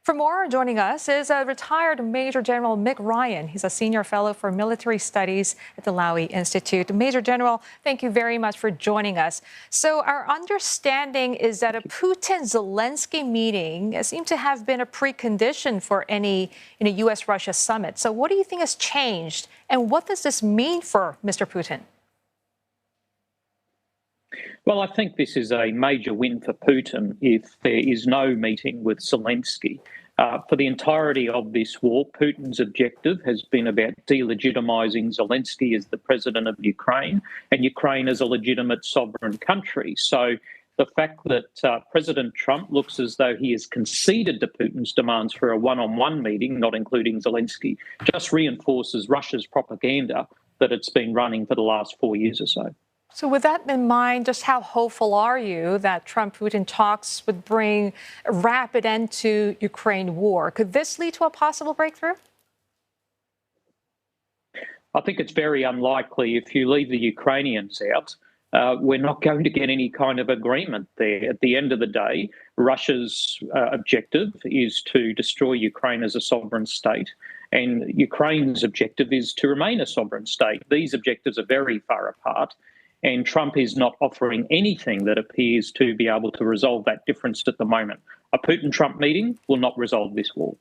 For more, joining us is a retired Major General Mick Ryan. He's a senior fellow for military studies at the Lowy Institute. Major General, thank you very much for joining us. So our understanding is that a Putin-Zalinsky meeting seemed to have been a precondition for any U.S.-Russia summit. So what do you think has changed, and what does this mean for Mr. Putin? Well, I think this is a major win for Putin if there is no meeting with Zalinsky. For the entirety of this war, Putin's objective has been about delegitimizing Zalinsky as the president of Ukraine and Ukraine as a legitimate sovereign country. So the fact that President Trump looks as though he has conceded to Putin's demands for a one-on-one meeting, not including Zalinsky, just reinforces Russia's propaganda that it's been running for the last 4 years or so. So with that in mind, just how hopeful are you that Trump-Putin talks would bring a rapid end to Ukraine war? Could this lead to a possible breakthrough? I think it's very unlikely. If you leave the Ukrainians out, we're not going to get any kind of agreement there. At the end of the day, Russia's objective is to destroy Ukraine as a sovereign state, and Ukraine's objective is to remain a sovereign state. These objectives are very far apart. And Trump is not offering anything that appears to be able to resolve that difference at the moment. A Putin-Trump meeting will not resolve this war.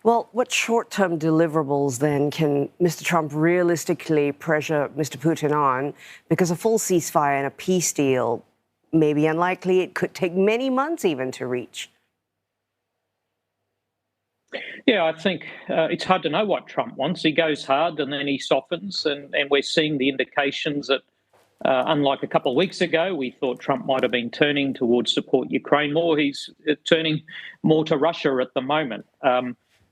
Well, what short-term deliverables then can Mr. Trump realistically pressure Mr. Putin on? Because a full ceasefire and a peace deal may be unlikely. It could take many months even to reach. Yeah, I think it's hard to know what Trump wants. He goes hard and then he softens, and we're seeing the indications that, unlike a couple of weeks ago, we thought Trump might have been turning towards support Ukraine more. He's turning more to Russia at the moment.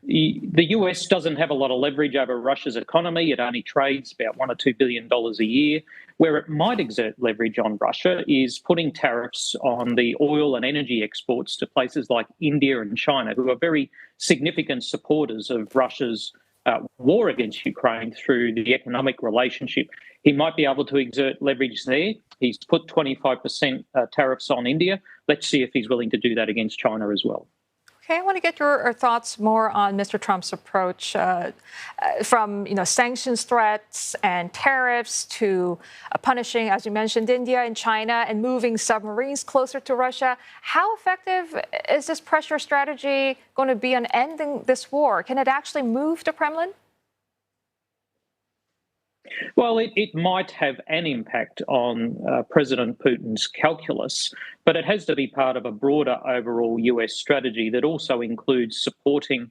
The US doesn't have a lot of leverage over Russia's economy. It only trades about $1 or $2 billion a year. Where it might exert leverage on Russia is putting tariffs on the oil and energy exports to places like India and China, who are very significant supporters of Russia's war against Ukraine through the economic relationship. He might be able to exert leverage there. He's put 25% tariffs on India. Let's see if he's willing to do that against China as well. Okay, I want to get your thoughts more on Mr. Trump's approach from sanctions threats and tariffs to punishing, as you mentioned, India and China and moving submarines closer to Russia. How effective is this pressure strategy going to be on ending this war? Can it actually move the Kremlin? Well, it might have an impact on President Putin's calculus, but it has to be part of a broader overall US strategy that also includes supporting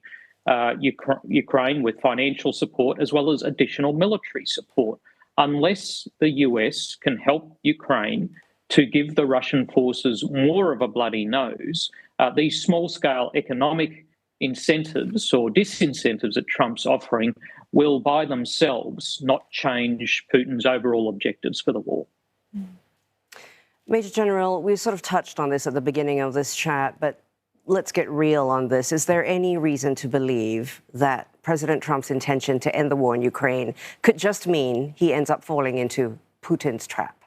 Ukraine with financial support as well as additional military support. Unless the US can help Ukraine to give the Russian forces more of a bloody nose, these small-scale economic incentives or disincentives that Trump's offering will by themselves not change Putin's overall objectives for the war. Major General, we sort of touched on this at the beginning of this chat, but let's get real on this. Is there any reason to believe that President Trump's intention to end the war in Ukraine could just mean he ends up falling into Putin's trap?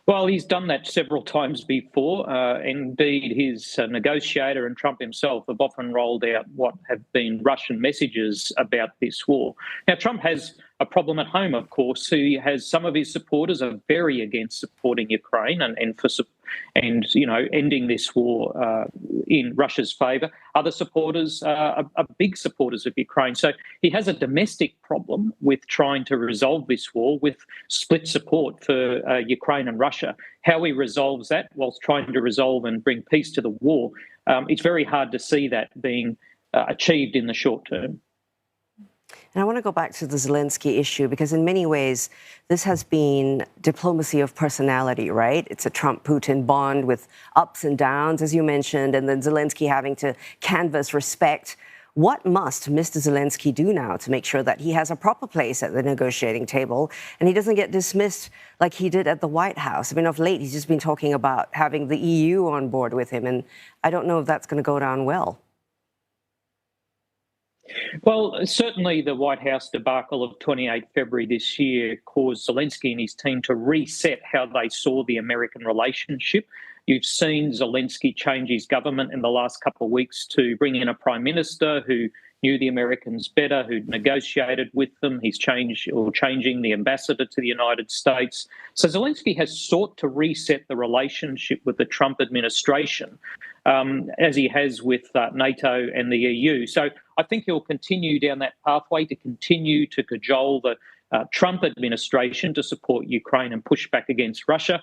Well, he's done that several times before. Indeed, his negotiator and Trump himself have often rolled out what have been Russian messages about this war. Now, Trump has a problem at home, of course. He has some of his supporters are very against supporting Ukraine and ending this war in Russia's favour. Other supporters are big supporters of Ukraine. So he has a domestic problem with trying to resolve this war with split support for Ukraine and Russia. How he resolves that whilst trying to resolve and bring peace to the war, it's very hard to see that being achieved in the short term. And I want to go back to the Zalinsky issue, because in many ways, this has been diplomacy of personality, right? It's a Trump-Putin bond with ups and downs, as you mentioned, and then Zalinsky having to canvass respect. What must Mr. Zalinsky do now to make sure that he has a proper place at the negotiating table and he doesn't get dismissed like he did at the White House? I mean, of late, he's just been talking about having the EU on board with him, and I don't know if that's going to go down well. Well, certainly the White House debacle of 28 February this year caused Zalinsky and his team to reset how they saw the American relationship. You've seen Zalinsky change his government in the last couple of weeks to bring in a prime minister who knew the Americans better, who'd negotiated with them. He's changing the ambassador to the United States. So Zalinsky has sought to reset the relationship with the Trump administration, as he has with NATO and the EU. So I think he'll continue down that pathway to continue to cajole the Trump administration to support Ukraine and push back against Russia.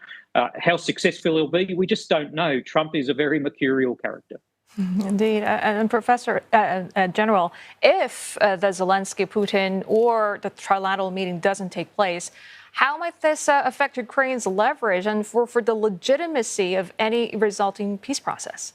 How successful he'll be, we just don't know. Trump is a very mercurial character. Indeed. And Professor General, if the Zelensky-Putin or the trilateral meeting doesn't take place, how might this affect Ukraine's leverage and for the legitimacy of any resulting peace process?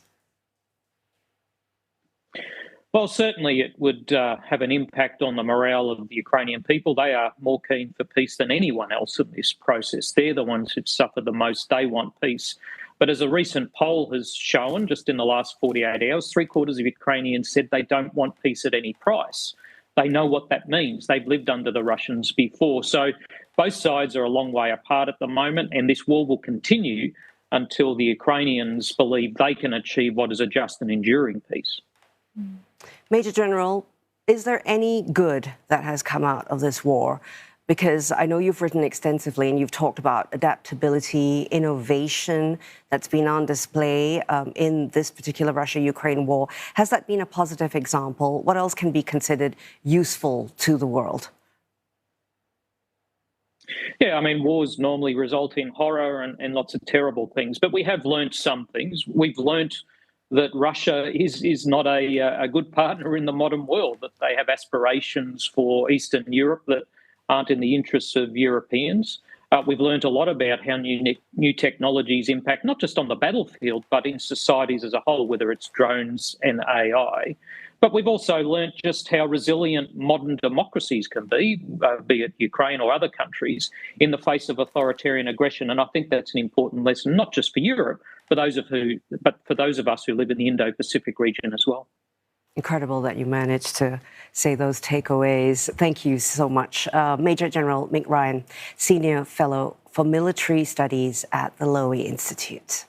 Well, certainly it would have an impact on the morale of the Ukrainian people. They are more keen for peace than anyone else in this process. They're the ones who've suffered the most. They want peace. But as a recent poll has shown, just in the last 48 hours, 3/4 of Ukrainians said they don't want peace at any price. They know what that means. They've lived under the Russians before. So both sides are a long way apart at the moment, and this war will continue until the Ukrainians believe they can achieve what is a just and enduring peace. Major General, is there any good that has come out of this war? Because I know you've written extensively and you've talked about adaptability, innovation that's been on display in this particular Russia-Ukraine war. Has that been a positive example? What else can be considered useful to the world? Yeah, I mean, wars normally result in horror and lots of terrible things, but we have learnt some things. We've learnt that Russia is not a good partner in the modern world, that they have aspirations for Eastern Europe that aren't in the interests of Europeans. We've learned a lot about how new technologies impact not just on the battlefield, but in societies as a whole, whether it's drones and AI. But we've also learnt just how resilient modern democracies can be it Ukraine or other countries, in the face of authoritarian aggression. And I think that's an important lesson, not just for Europe, but for those of us who live in the Indo-Pacific region as well. Incredible that you managed to say those takeaways. Thank you so much. Major General Mick Ryan, Senior Fellow for Military Studies at the Lowy Institute.